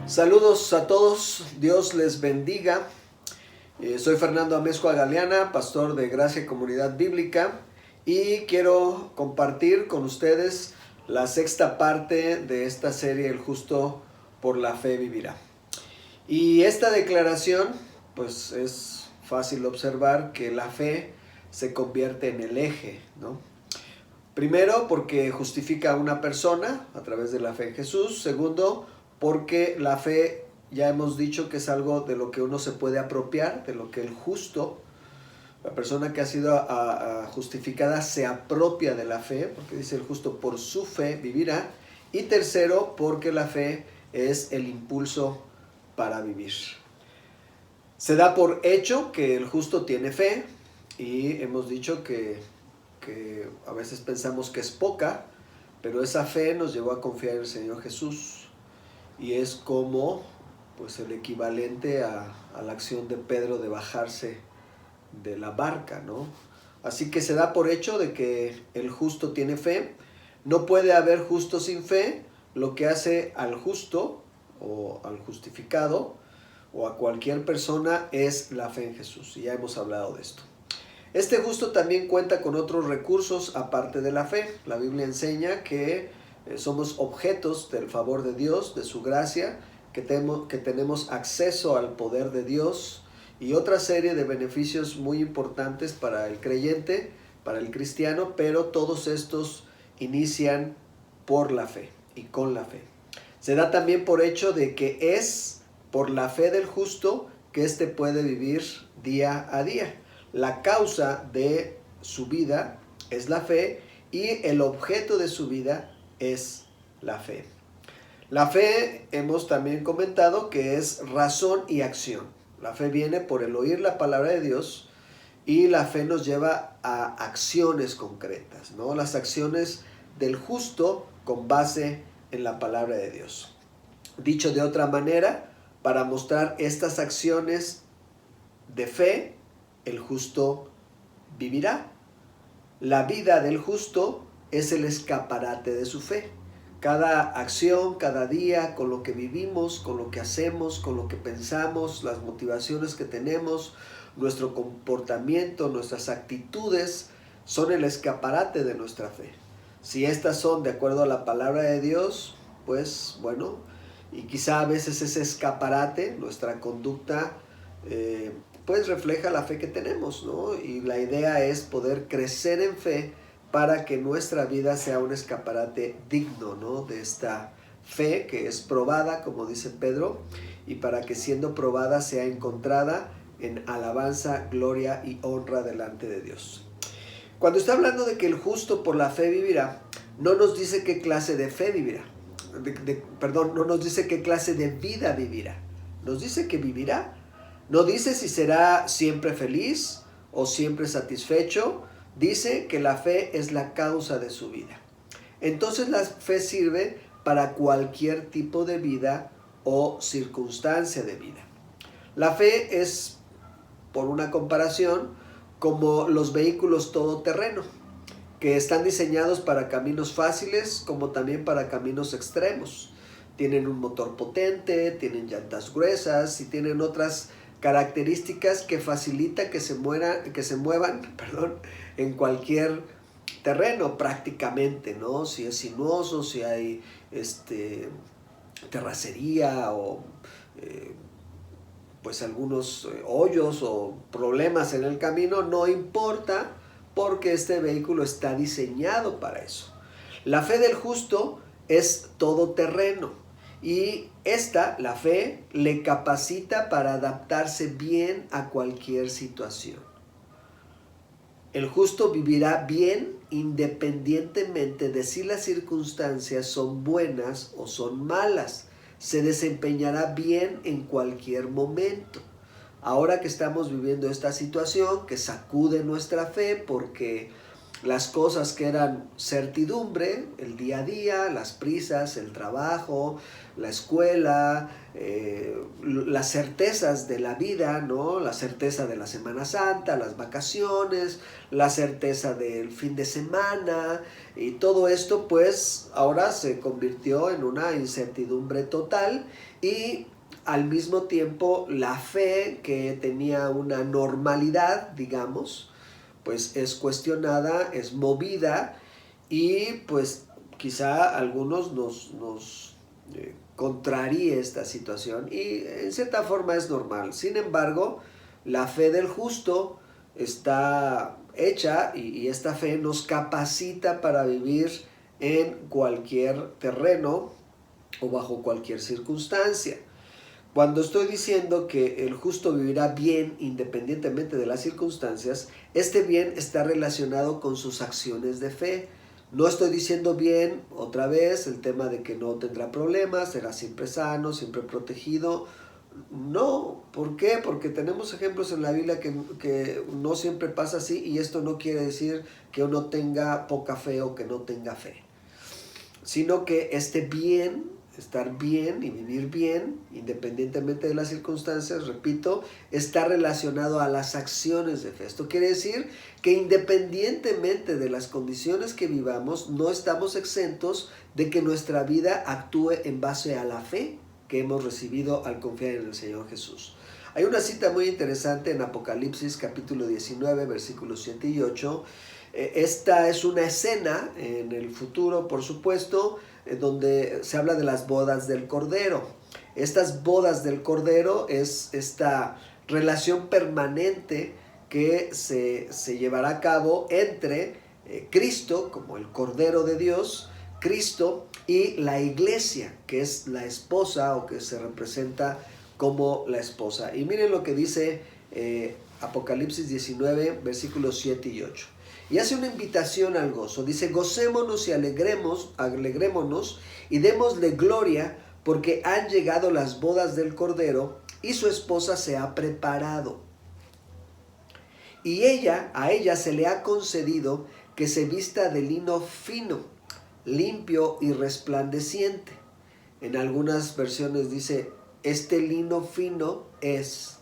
Saludos a todos, Dios les bendiga. Soy Fernando Amezcua Galeana, pastor de Gracia Comunidad Bíblica, y quiero compartir con ustedes la sexta parte de esta serie, El justo por la fe vivirá. Y esta declaración, pues es fácil observar que la fe se convierte en el eje, ¿no? Primero, porque justifica a una persona a través de la fe en Jesús. Segundo, porque la fe, ya hemos dicho que es algo de lo que uno se puede apropiar, de lo que el justo, la persona que ha sido justificada, se apropia de la fe, porque dice el justo por su fe vivirá. Y tercero, porque la fe es el impulso para vivir. Se da por hecho que el justo tiene fe, y hemos dicho que a veces pensamos que es poca, pero esa fe nos llevó a confiar en el Señor Jesús, y es como pues el equivalente a la acción de Pedro de bajarse de la barca, ¿no? Así que se da por hecho de que el justo tiene fe. No puede haber justo sin fe. Lo que hace al justo o al justificado o a cualquier persona es la fe en Jesús, y ya hemos hablado de esto. Este justo también cuenta con otros recursos aparte de la fe. La Biblia enseña que somos objetos del favor de Dios, de su gracia, que tenemos acceso al poder de Dios y otra serie de beneficios muy importantes para el creyente, para el cristiano, pero todos estos inician por la fe y con la fe. Se da también por hecho de que es por la fe del justo que éste puede vivir día a día. La causa de su vida es la fe y el objeto de su vida es la fe. La fe, hemos también comentado que es razón y acción. La fe viene por el oír la palabra de Dios, y la fe nos lleva a acciones concretas, ¿no? Las acciones del justo con base en la palabra de Dios. Dicho de otra manera, para mostrar estas acciones de fe, el justo vivirá. La vida del justo es el escaparate de su fe. Cada acción, cada día, con lo que vivimos, con lo que hacemos, con lo que pensamos, las motivaciones que tenemos, nuestro comportamiento, nuestras actitudes, son el escaparate de nuestra fe. Si estas son de acuerdo a la palabra de Dios, pues bueno, y quizá a veces ese escaparate, nuestra conducta, pues refleja la fe que tenemos, ¿no? Y la idea es poder crecer en fe para que nuestra vida sea un escaparate digno, ¿no? De esta fe que es probada, como dice Pedro, y para que siendo probada sea encontrada en alabanza, gloria y honra delante de Dios. Cuando está hablando de que el justo por la fe vivirá, no nos dice qué clase de fe vivirá. No nos dice qué clase de vida vivirá. Nos dice que vivirá. No dice si será siempre feliz o siempre satisfecho. Dice que la fe es la causa de su vida. Entonces la fe sirve para cualquier tipo de vida o circunstancia de vida. La fe es, por una comparación, como los vehículos todoterreno, que están diseñados para caminos fáciles como también para caminos extremos. Tienen un motor potente, tienen llantas gruesas y tienen otras características que facilita que se muevan en cualquier terreno prácticamente, ¿no? Si es sinuoso, si hay terracería o pues algunos hoyos o problemas en el camino, no importa, porque este vehículo está diseñado para eso. La fe del justo es todoterreno, y la fe, le capacita para adaptarse bien a cualquier situación. El justo vivirá bien independientemente de si las circunstancias son buenas o son malas. Se desempeñará bien en cualquier momento. Ahora que estamos viviendo esta situación que sacude nuestra fe porque las cosas que eran certidumbre, el día a día, las prisas, el trabajo, la escuela, las certezas de la vida, ¿no? La certeza de la Semana Santa, las vacaciones, la certeza del fin de semana, y todo esto pues ahora se convirtió en una incertidumbre total, y al mismo tiempo la fe, que tenía una normalidad, digamos, pues es cuestionada, es movida, y pues quizá a algunos nos contraríe esta situación, y en cierta forma es normal. Sin embargo, la fe del justo está hecha, y esta fe nos capacita para vivir en cualquier terreno o bajo cualquier circunstancia. Cuando estoy diciendo que el justo vivirá bien independientemente de las circunstancias, este bien está relacionado con sus acciones de fe. No estoy diciendo bien, otra vez, el tema de que no tendrá problemas, será siempre sano, siempre protegido. No, ¿por qué? Porque tenemos ejemplos en la Biblia que no siempre pasa así, y esto no quiere decir que uno tenga poca fe o que no tenga fe, sino que este bien, estar bien y vivir bien, independientemente de las circunstancias, repito, está relacionado a las acciones de fe. Esto quiere decir que independientemente de las condiciones que vivamos, no estamos exentos de que nuestra vida actúe en base a la fe que hemos recibido al confiar en el Señor Jesús. Hay una cita muy interesante en Apocalipsis capítulo 19, versículos 7 y 8. Esta es una escena en el futuro, por supuesto, donde se habla de las bodas del Cordero. Estas bodas del Cordero es esta relación permanente que se llevará a cabo entre Cristo, como el Cordero de Dios, Cristo, y la iglesia, que es la esposa, o que se representa como la esposa. Y miren lo que dice Apocalipsis 19, versículos 7 y 8. Y hace una invitación al gozo. Dice: gocémonos y alegrémonos y démosle gloria, porque han llegado las bodas del Cordero y su esposa se ha preparado. Y a ella se le ha concedido que se vista de lino fino, limpio y resplandeciente. En algunas versiones dice: este lino fino es.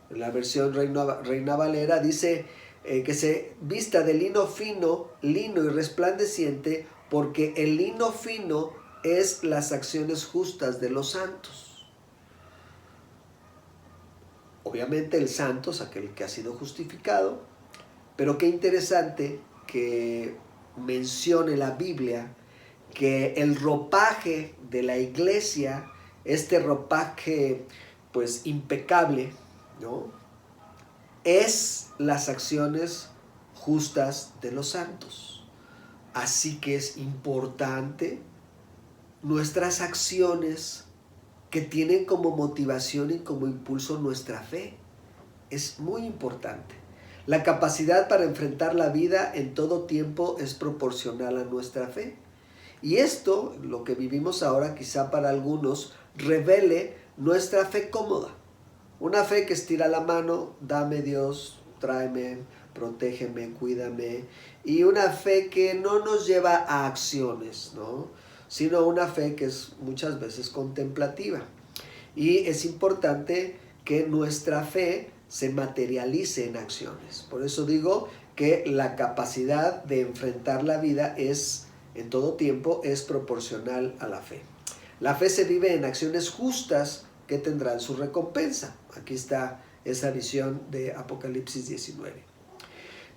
En la versión Reina Valera dice que se vista de lino fino, lino y resplandeciente, porque el lino fino es las acciones justas de los santos. Obviamente el santo es aquel que ha sido justificado, pero qué interesante que mencione la Biblia que el ropaje de la iglesia, este ropaje pues impecable, ¿no?, es las acciones justas de los santos. Así que es importante nuestras acciones, que tienen como motivación y como impulso nuestra fe. Es muy importante. La capacidad para enfrentar la vida en todo tiempo es proporcional a nuestra fe. Y esto, lo que vivimos ahora, quizá para algunos revele nuestra fe cómoda. Una fe que estira la mano: dame Dios, tráeme, protégeme, cuídame. Y una fe que no nos lleva a acciones, ¿no?, sino una fe que es muchas veces contemplativa. Y es importante que nuestra fe se materialice en acciones. Por eso digo que la capacidad de enfrentar la vida en todo tiempo es proporcional a la fe. La fe se vive en acciones justas que tendrán su recompensa. Aquí está esa visión de Apocalipsis 19.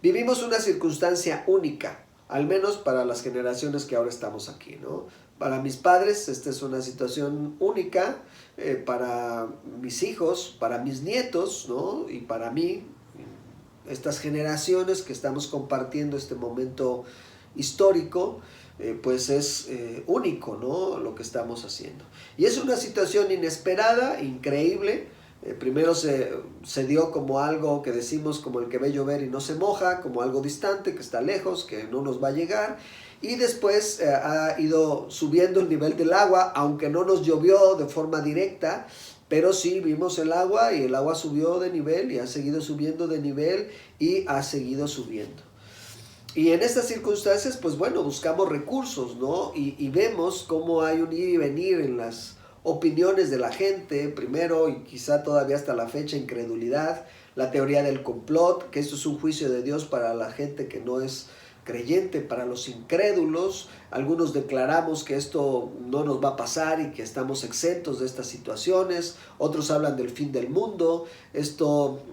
Vivimos una circunstancia única, al menos para las generaciones que ahora estamos aquí, ¿no? Para mis padres esta es una situación única, para mis hijos, para mis nietos, ¿no?, y para mí, estas generaciones que estamos compartiendo este momento histórico, pues es único, ¿no?, lo que estamos haciendo. Y es una situación inesperada, increíble. Primero se dio como algo que decimos, como el que ve llover y no se moja, como algo distante, que está lejos, que no nos va a llegar. Y después ha ido subiendo el nivel del agua, aunque no nos llovió de forma directa, pero sí vimos el agua, y el agua subió de nivel y ha seguido subiendo de nivel y ha seguido subiendo. Y en estas circunstancias, pues bueno, buscamos recursos, ¿no? Y vemos cómo hay un ir y venir en las opiniones de la gente, primero y quizá todavía hasta la fecha, incredulidad, la teoría del complot, que esto es un juicio de Dios para la gente que no es creyente, para los incrédulos. Algunos declaramos que esto no nos va a pasar y que estamos exentos de estas situaciones. Otros hablan del fin del mundo. Esto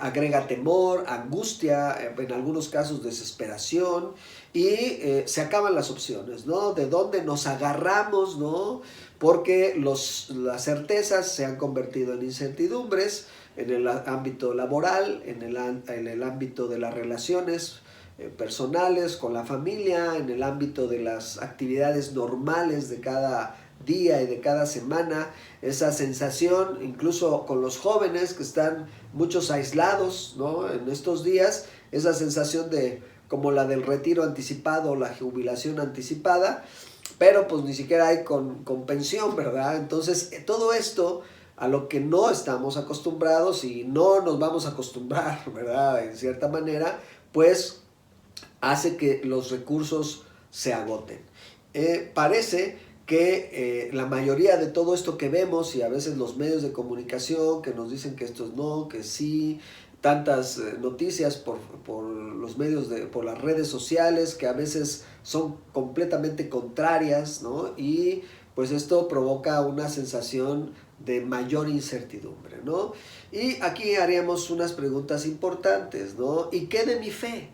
agrega temor, angustia, en algunos casos desesperación, y se acaban las opciones, ¿no? De dónde nos agarramos, ¿no? Porque las certezas se han convertido en incertidumbres en el ámbito laboral, en el ámbito de las relaciones personales, con la familia, en el ámbito de las actividades normales de cada día y de cada semana. Esa sensación, incluso con los jóvenes que están muchos aislados, ¿no? En estos días, esa sensación de como la del retiro anticipado, la jubilación anticipada, pero pues ni siquiera hay con pensión, ¿verdad? Entonces todo esto a lo que no estamos acostumbrados y no nos vamos a acostumbrar, ¿verdad? En cierta manera, pues hace que los recursos se agoten. Parece que la mayoría de todo esto que vemos, y a veces los medios de comunicación que nos dicen que esto es no, que sí, tantas noticias por los medios, por las redes sociales, que a veces son completamente contrarias, ¿no? Y pues esto provoca una sensación de mayor incertidumbre, ¿no? Y aquí haríamos unas preguntas importantes, ¿no? ¿Y qué de mi fe?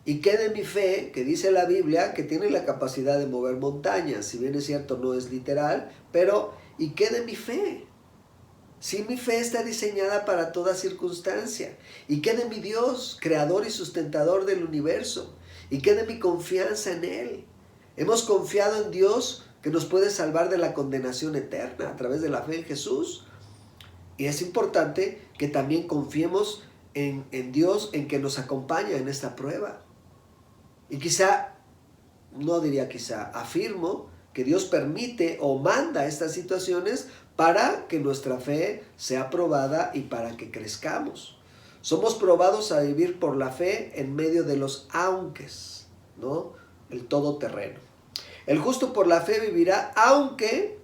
¿Y qué de mi fe, que dice la Biblia, que tiene la capacidad de mover montañas? Si bien es cierto, no es literal, pero ¿y qué de mi fe? Si mi fe está diseñada para toda circunstancia. ¿Y qué de mi Dios, creador y sustentador del universo? ¿Y qué de mi confianza en Él? Hemos confiado en Dios que nos puede salvar de la condenación eterna a través de la fe en Jesús. Y es importante que también confiemos en Dios, en que nos acompaña en esta prueba. Y quizá, no diría quizá, afirmo que Dios permite o manda estas situaciones para que nuestra fe sea probada y para que crezcamos. Somos probados a vivir por la fe en medio de los aunques, ¿no? El todoterreno. El justo por la fe vivirá aunque,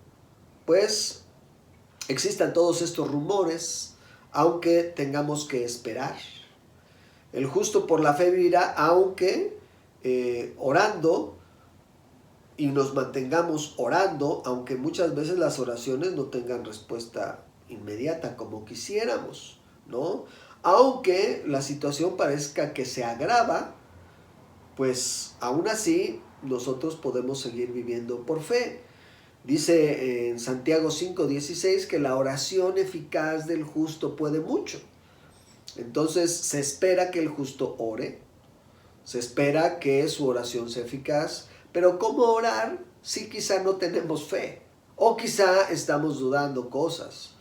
pues, existan todos estos rumores, aunque tengamos que esperar. El justo por la fe vivirá aunque orando, y nos mantengamos orando, aunque muchas veces las oraciones no tengan respuesta inmediata como quisiéramos, ¿no? Aunque la situación parezca que se agrava, pues aún así nosotros podemos seguir viviendo por fe. Dice en Santiago 5:16 que la oración eficaz del justo puede mucho. Entonces se espera que el justo ore, se espera que su oración sea eficaz, pero ¿cómo orar si quizá no tenemos fe? O quizá estamos dudando cosas.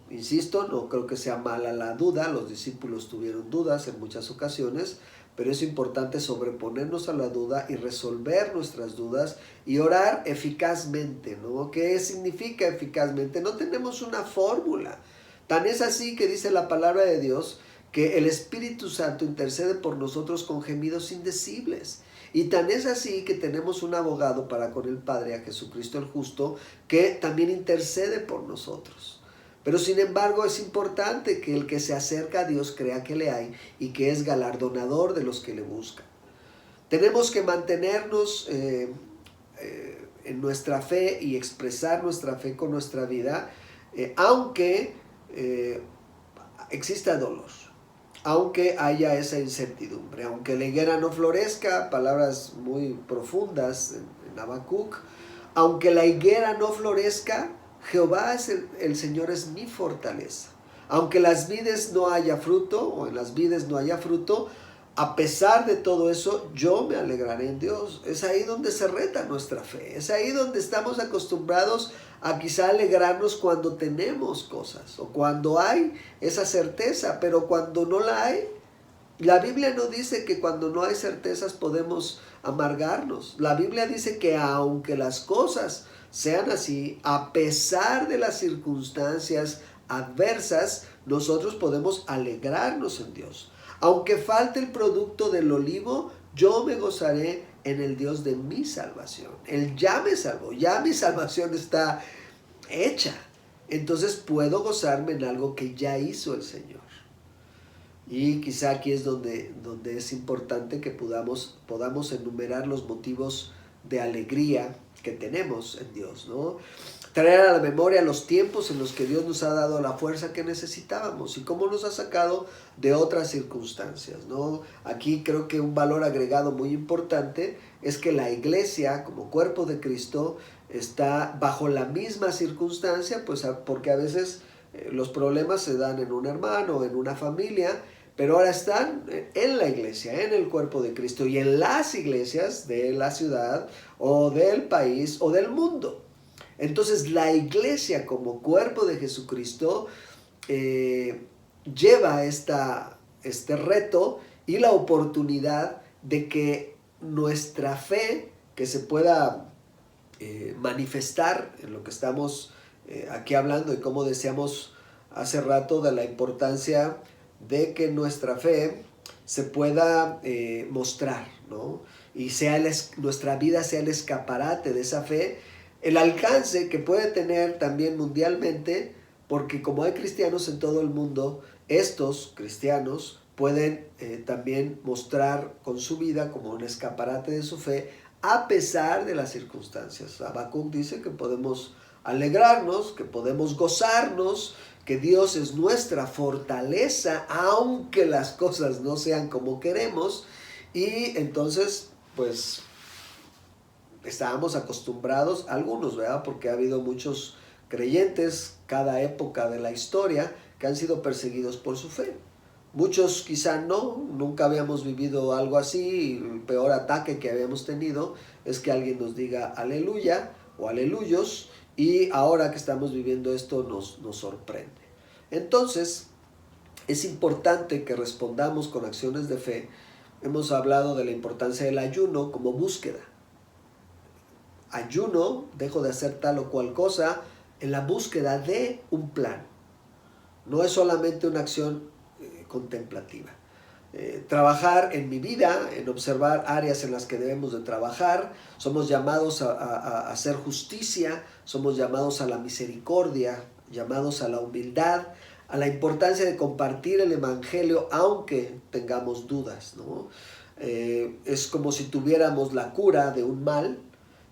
Insisto, no creo que sea mala la duda, los discípulos tuvieron dudas en muchas ocasiones, pero es importante sobreponernos a la duda y resolver nuestras dudas y orar eficazmente, ¿no? ¿Qué significa eficazmente? No tenemos una fórmula. Tan es así que dice la palabra de Dios que el Espíritu Santo intercede por nosotros con gemidos indecibles. Y tan es así que tenemos un abogado para con el Padre, a Jesucristo el justo, que también intercede por nosotros. Pero sin embargo es importante que el que se acerca a Dios crea que le hay y que es galardonador de los que le buscan. Tenemos que mantenernos en nuestra fe y expresar nuestra fe con nuestra vida, aunque exista dolor, aunque haya esa incertidumbre, aunque la higuera no florezca, palabras muy profundas en Habacuc, aunque la higuera no florezca, Jehová es el Señor es mi fortaleza. Aunque las vides no haya fruto, o en las vides no haya fruto, a pesar de todo eso, yo me alegraré en Dios. Es ahí donde se reta nuestra fe. Es ahí donde estamos acostumbrados a quizá alegrarnos cuando tenemos cosas o cuando hay esa certeza, pero cuando no la hay, la Biblia no dice que cuando no hay certezas podemos amargarnos. La Biblia dice que aunque las cosas sean así, a pesar de las circunstancias adversas, nosotros podemos alegrarnos en Dios. Aunque falte el producto del olivo, yo me gozaré en el Dios de mi salvación. Él ya me salvó, ya mi salvación está hecha. Entonces puedo gozarme en algo que ya hizo el Señor. Y quizá aquí es donde es importante que podamos enumerar los motivos de alegría que tenemos en Dios, ¿no? Traer a la memoria los tiempos en los que Dios nos ha dado la fuerza que necesitábamos y cómo nos ha sacado de otras circunstancias, ¿no? Aquí creo que un valor agregado muy importante es que la iglesia, como cuerpo de Cristo, está bajo la misma circunstancia, pues porque a veces los problemas se dan en un hermano, en una familia, pero ahora están en la iglesia, en el cuerpo de Cristo y en las iglesias de la ciudad o del país o del mundo. Entonces la iglesia como cuerpo de Jesucristo lleva este reto y la oportunidad de que nuestra fe, que se pueda manifestar en lo que estamos aquí hablando y como decíamos hace rato de la importancia de que nuestra fe se pueda mostrar, ¿no? Y nuestra vida sea el escaparate de esa fe, el alcance que puede tener también mundialmente, porque como hay cristianos en todo el mundo, estos cristianos pueden también mostrar con su vida como un escaparate de su fe, a pesar de las circunstancias. Habacuc dice que podemos alegrarnos, que podemos gozarnos, que Dios es nuestra fortaleza, aunque las cosas no sean como queremos. Y entonces, pues, estábamos acostumbrados, algunos, ¿verdad? Porque ha habido muchos creyentes, cada época de la historia, que han sido perseguidos por su fe. Muchos quizá nunca habíamos vivido algo así. El peor ataque que habíamos tenido es que alguien nos diga aleluya o aleluyos, y ahora que estamos viviendo esto nos sorprende. Entonces, es importante que respondamos con acciones de fe. Hemos hablado de la importancia del ayuno como búsqueda. Ayuno, dejo de hacer tal o cual cosa en la búsqueda de un plan. No es solamente una acción contemplativa. Trabajar en mi vida, en observar áreas en las que debemos de trabajar. Somos llamados a hacer justicia, somos llamados a la misericordia, llamados a la humildad, a la importancia de compartir el evangelio aunque tengamos dudas, ¿no? Es como si tuviéramos la cura de un mal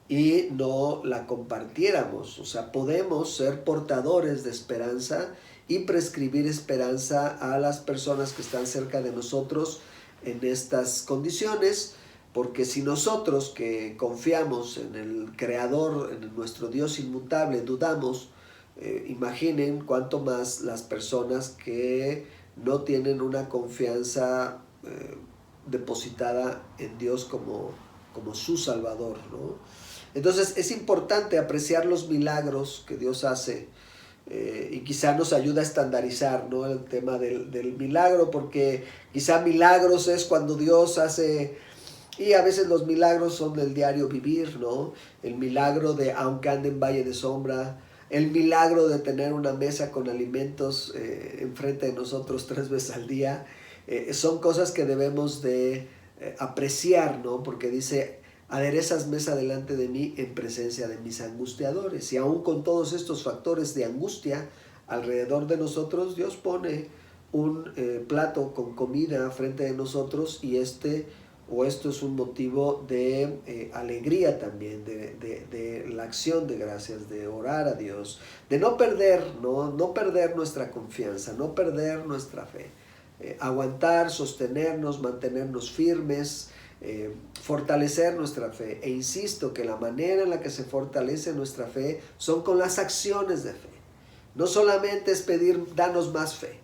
y no la compartiéramos. O sea, podemos ser portadores de esperanza y prescribir esperanza a las personas que están cerca de nosotros en estas condiciones, porque si nosotros que confiamos en el Creador, en nuestro Dios inmutable, dudamos, imaginen cuánto más las personas que no tienen una confianza depositada en Dios como su Salvador, ¿no? Entonces es importante apreciar los milagros que Dios hace. Y quizá nos ayuda a estandarizar, ¿no?, el tema del milagro, porque quizá milagros es cuando Dios hace, y a veces los milagros son del diario vivir, ¿no? El milagro de aunque ande en valle de sombra, el milagro de tener una mesa con alimentos enfrente de nosotros 3 veces al día, son cosas que debemos de apreciar, ¿no? Porque dice, aderezas mesa delante de mí en presencia de mis angustiadores. Y aún con todos estos factores de angustia alrededor de nosotros, Dios pone un plato con comida frente de nosotros, y esto es un motivo de alegría también, de la acción de gracias, de orar a Dios, de no perder nuestra confianza, no perder nuestra fe, aguantar, sostenernos, mantenernos firmes, fortalecer nuestra fe. E insisto que la manera en la que se fortalece nuestra fe son con las acciones de fe. No solamente es pedir, danos más fe,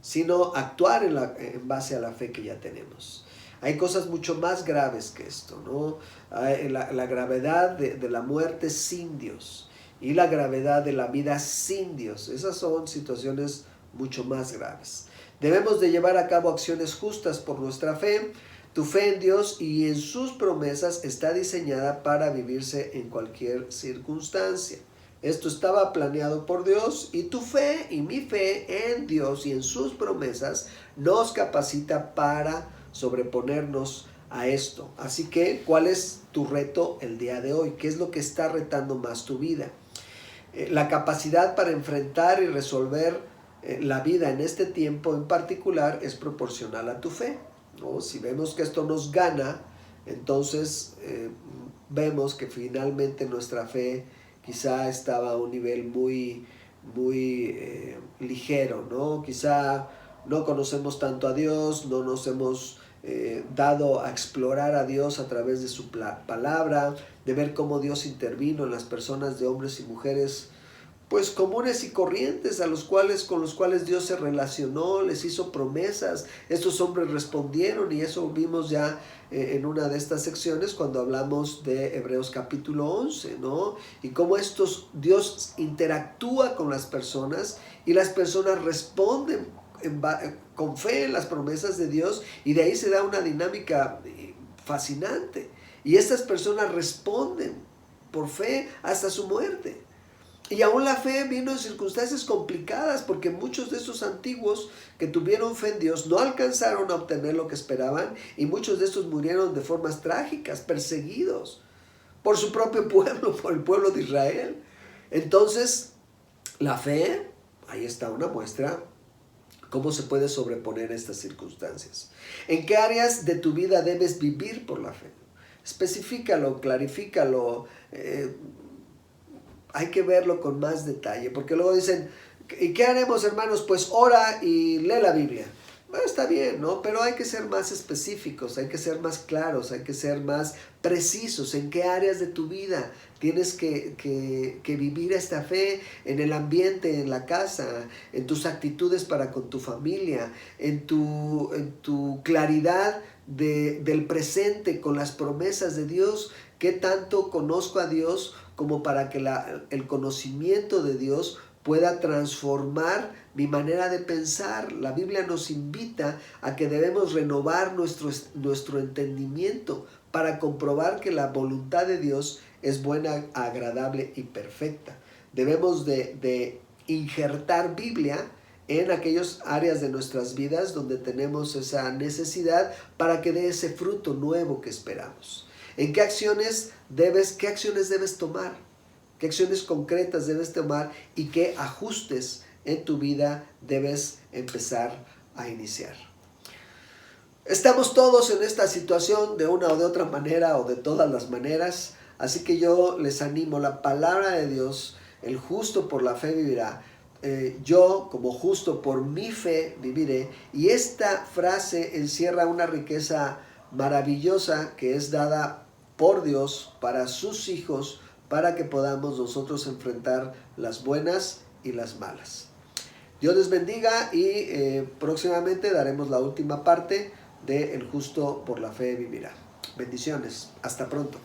sino actuar en base a la fe que ya tenemos. Hay cosas mucho más graves que esto, ¿no? La gravedad de la muerte sin Dios y la gravedad de la vida sin Dios. Esas son situaciones mucho más graves. Debemos de llevar a cabo acciones justas por nuestra fe. Tu fe en Dios y en sus promesas está diseñada para vivirse en cualquier circunstancia. Esto estaba planeado por Dios, y tu fe y mi fe en Dios y en sus promesas nos capacita para sobreponernos a esto. Así que, ¿cuál es tu reto el día de hoy? ¿Qué es lo que está retando más tu vida? La capacidad para enfrentar y resolver la vida en este tiempo en particular es proporcional a tu fe, ¿no? Si vemos que esto nos gana, entonces vemos que finalmente nuestra fe quizá estaba a un nivel muy ligero, ¿no? Quizá no conocemos tanto a Dios, no nos hemos dado a explorar a Dios a través de su palabra, de ver cómo Dios intervino en las personas de hombres y mujeres pues comunes y corrientes con los cuales Dios se relacionó, les hizo promesas. Estos hombres respondieron, y eso vimos ya en una de estas secciones cuando hablamos de Hebreos capítulo 11, ¿no? Y cómo Dios interactúa con las personas y las personas responden con fe en las promesas de Dios, y de ahí se da una dinámica fascinante. Y estas personas responden por fe hasta su muerte. Y aún la fe vino en circunstancias complicadas, porque muchos de esos antiguos que tuvieron fe en Dios no alcanzaron a obtener lo que esperaban, y muchos de estos murieron de formas trágicas, perseguidos por su propio pueblo, por el pueblo de Israel. Entonces, la fe, ahí está una muestra cómo se puede sobreponer a estas circunstancias. ¿En qué áreas de tu vida debes vivir por la fe? Especifícalo, clarifícalo. Hay que verlo con más detalle, porque luego dicen, ¿y qué haremos, hermanos? Pues ora y lee la Biblia. Bueno, está bien, ¿no? Pero hay que ser más específicos, hay que ser más claros, hay que ser más precisos. ¿En qué áreas de tu vida tienes que vivir esta fe? En el ambiente, en la casa, en tus actitudes para con tu familia, en tu claridad del presente con las promesas de Dios. ¿Qué tanto conozco a Dios como para que el conocimiento de Dios pueda transformar mi manera de pensar? La Biblia nos invita a que debemos renovar nuestro entendimiento para comprobar que la voluntad de Dios es buena, agradable y perfecta. Debemos de injertar Biblia en aquellas áreas de nuestras vidas donde tenemos esa necesidad para que dé ese fruto nuevo que esperamos. ¿En qué acciones debes tomar? ¿Qué acciones concretas debes tomar y qué ajustes en tu vida debes empezar a iniciar? Estamos todos en esta situación de una o de otra manera, o de todas las maneras, así que yo les animo, la palabra de Dios, el justo por la fe vivirá. Yo como justo por mi fe viviré, y esta frase encierra una riqueza maravillosa que es dada por Dios para sus hijos, para que podamos nosotros enfrentar las buenas y las malas. Dios les bendiga, y próximamente daremos la última parte de El justo por la fe vivirá. Bendiciones. Hasta pronto.